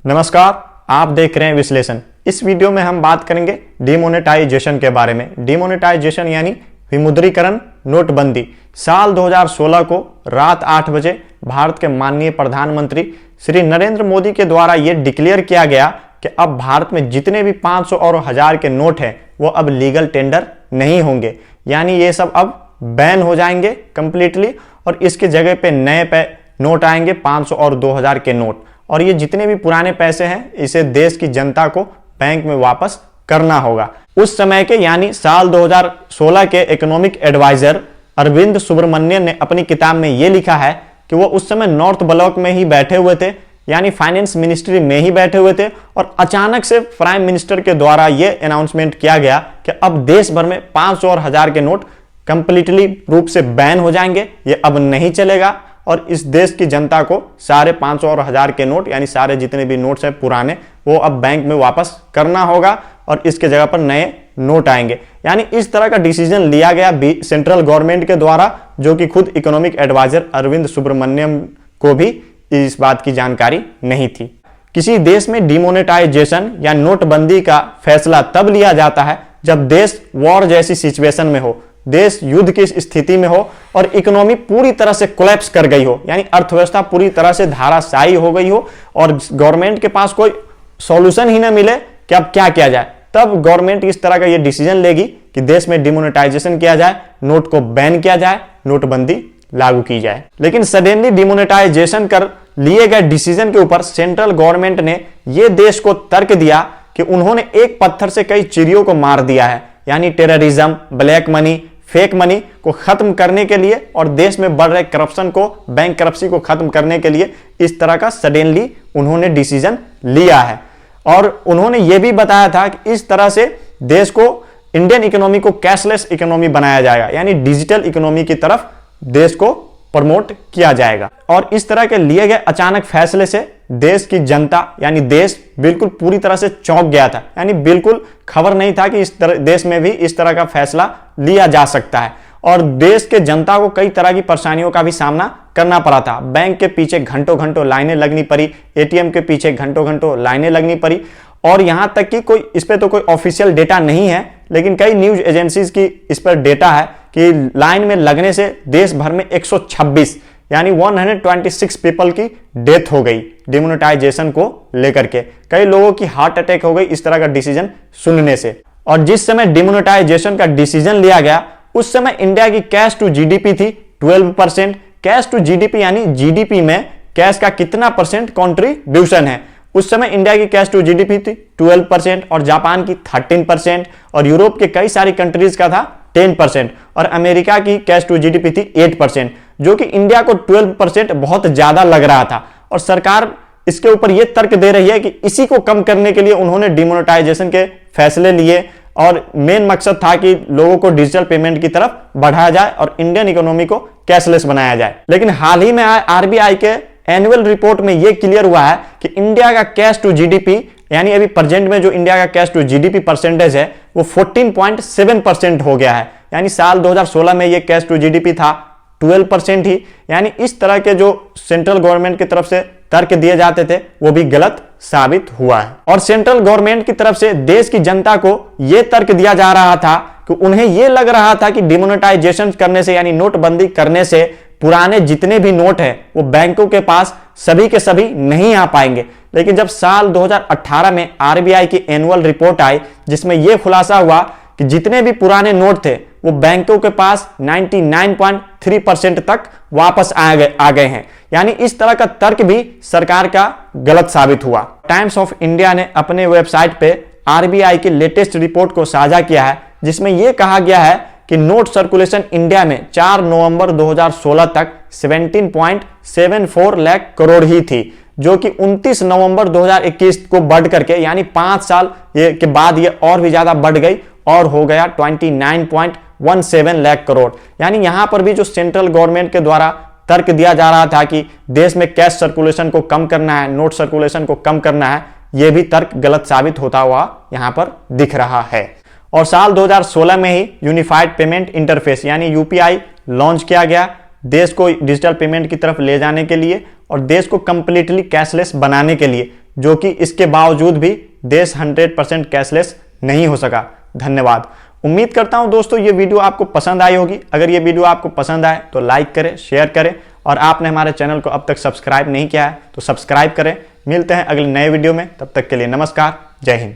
नमस्कार, आप देख रहे हैं विश्लेषण। इस वीडियो में हम बात करेंगे डिमोनेटाइजेशन के बारे में। डिमोनेटाइजेशन यानी विमुद्रीकरण, नोटबंदी। साल 2016 को रात 8 बजे भारत के माननीय प्रधानमंत्री श्री नरेंद्र मोदी के द्वारा यह डिक्लेयर किया गया कि अब भारत में जितने भी 500 और 1000 के नोट हैं वो अब लीगल टेंडर नहीं होंगे, यानी ये सब अब बैन हो जाएंगे कंप्लीटली और इसके जगह पे नए नोट आएंगे 500 और 2000 के नोट। और ये जितने भी पुराने पैसे हैं इसे देश की जनता को बैंक में वापस करना होगा। उस समय के यानी साल 2016 के इकोनॉमिक एडवाइजर अरविंद सुब्रमण्यन ने अपनी किताब में ये लिखा है कि वो उस समय नॉर्थ ब्लॉक में ही बैठे हुए थे, यानी फाइनेंस मिनिस्ट्री में ही बैठे हुए थे और अचानक से प्राइम मिनिस्टर के द्वारा ये अनाउंसमेंट किया गया कि अब देश भर में 500 और 1000 के नोट कंप्लीटली रूप से बैन हो जाएंगे, ये अब नहीं चलेगा और इस देश की जनता को सारे 500 और 1000 के नोट यानी सारे जितने भी नोट्स हैं पुराने वो अब बैंक में वापस करना होगा और इसके जगह पर नए नोट आएंगे। यानी इस तरह का डिसीजन लिया गया सेंट्रल गवर्नमेंट के द्वारा, जो कि खुद इकोनॉमिक एडवाइजर अरविंद सुब्रमण्यम को भी इस बात की जानकारी नहीं थी। किसी देश में डिमोनेटाइजेशन या नोटबंदी का फैसला तब लिया जाता है जब देश वॉर जैसी सिचुएशन में हो, देश युद्ध की स्थिति में हो और इकोनॉमी पूरी तरह से कोलैप्स कर गई हो, यानी अर्थव्यवस्था पूरी तरह से धाराशायी हो गई हो और गवर्नमेंट के पास कोई सॉल्यूशन ही ना मिले कि अब क्या किया जाए। तब गवर्नमेंट इस तरह का ये डिसीजन लेगी कि देश में डिमोनेटाइजेशन किया जाए, नोट को बैन किया जाए, नोटबंदी लागू की जाए। लेकिन सडनली डिमोनेटाइजेशन कर लिए गए डिसीजन के ऊपर सेंट्रल गवर्नमेंट ने यह देश को तर्क दिया कि उन्होंने एक पत्थर से कई चिड़ियों को मार दिया है, यानी terrorism, black money, fake money को खत्म करने के लिए और देश में बढ़ रहे करप्शन को, बैंक करप्सी को खत्म करने के लिए इस तरह का सडनली उन्होंने डिसीजन लिया है। और उन्होंने ये भी बताया था कि इस तरह से देश को, इंडियन इकोनॉमी को कैशलेस इकोनॉमी बनाया जाएगा, यानी डिजिटल इकोनॉमी की तरफ देश को प्रमोट किया जाएगा। और इस तरह के लिए गए अचानक फैसले से देश की जनता यानी देश बिल्कुल पूरी तरह से चौंक गया था, यानी बिल्कुल खबर नहीं था कि इस तरह देश में भी इस तरह का फैसला लिया जा सकता है। और देश के जनता को कई तरह की परेशानियों का भी सामना करना पड़ा था। बैंक के पीछे घंटों घंटों लाइनें लगनी पड़ी, एटीएम के पीछे घंटों घंटों लाइनें लगनी पड़ी और यहां तक कि कोई इस पे तो कोई ऑफिशियल डेटा नहीं है, लेकिन कई न्यूज एजेंसीज की इस पर डेटा है कि लाइन में लगने से देश भर में 126 यानी 126 पीपल की डेथ हो गई डिमोनेटाइजेशन को लेकर के। कई लोगों की हार्ट अटैक हो गई इस तरह का डिसीजन सुनने से। और जिस समय डिमोनेटाइजेशन का डिसीजन लिया गया उस समय इंडिया की कैश टू जीडीपी थी 12%। कैश टू जीडीपी यानी जीडीपी में कैश का कितना परसेंट कॉन्ट्रीब्यूशन है, उस समय इंडिया की कैश टू जीडीपी थी 12% और जापान की 13% और यूरोप के कई सारी कंट्रीज का था 10% और अमेरिका की कैश टू जीडीपी थी 8%, जो कि इंडिया को 12% बहुत ज्यादा लग रहा था। और सरकार इसके ऊपर यह तर्क दे रही है कि इसी को कम करने के लिए उन्होंने डिमोनेटाइजेशन के फैसले लिए और मेन मकसद था कि लोगों को डिजिटल पेमेंट की तरफ बढ़ाया जाए और इंडियन इकोनॉमी को कैशलेस बनाया जाए। लेकिन हाल ही में आरबीआई के एनुअल रिपोर्ट में यह क्लियर हुआ है कि इंडिया का कैश टू जीडीपी यानी अभी प्रेजेंट में जो इंडिया का कैश टू जीडीपी परसेंटेज है वो 14.7% हो गया है, यानी साल 2016 में यह कैश टू जीडीपी था 12% ही। यानी इस तरह के जो सेंट्रल गवर्नमेंट की तरफ से तर्क दिए जाते थे वो भी गलत साबित हुआ है। और सेंट्रल गवर्नमेंट की तरफ से देश की जनता को यह तर्क दिया जा रहा था कि उन्हें यह लग रहा था कि डिमोनेटाइजेशन करने से यानी नोटबंदी करने से पुराने जितने भी नोट हैं वो बैंकों के पास सभी के सभी नहीं आ पाएंगे। लेकिन जब साल 2018 में आरबीआई की एनुअल रिपोर्ट आई जिसमें यह खुलासा हुआ कि जितने भी पुराने नोट थे वो बैंकों के पास 99.3% तक वापस आ गए हैं, यानी इस तरह का तर्क भी सरकार का गलत साबित हुआ। टाइम्स ऑफ इंडिया ने अपने वेबसाइट पे आरबीआई की लेटेस्ट रिपोर्ट को साझा किया है जिसमें यह कहा गया है कि नोट सर्कुलेशन इंडिया में 4 नवंबर 2016 तक 17.74 लाख करोड़ ही थी, जो कि 29 नवंबर 2021 को बढ़ करके यानी 5 साल के बाद ये और भी ज्यादा बढ़ गई और हो गया 29.17 लाख करोड़। यानी यहां पर भी जो सेंट्रल गवर्नमेंट के द्वारा तर्क दिया जा रहा था कि देश में कैश सर्कुलेशन को कम करना है, नोट सर्कुलेशन को कम करना है, यह भी तर्क गलत साबित होता हुआ यहां पर दिख रहा है। और साल 2016 में ही यूनिफाइड पेमेंट इंटरफेस यानी यूपीआई लॉन्च किया गया देश को डिजिटल पेमेंट की तरफ ले जाने के लिए और देश को कंप्लीटली कैशलेस बनाने के लिए। जो कि इसके बावजूद भी देश 100% कैशलेस नहीं हो सका। धन्यवाद। उम्मीद करता हूं दोस्तों ये वीडियो आपको पसंद आई होगी। अगर ये वीडियो आपको पसंद आए तो लाइक करें, शेयर करें, और आपने हमारे चैनल को अब तक सब्सक्राइब नहीं किया है तो सब्सक्राइब करें। मिलते हैं अगले नए वीडियो में, तब तक के लिए नमस्कार, जय हिंद।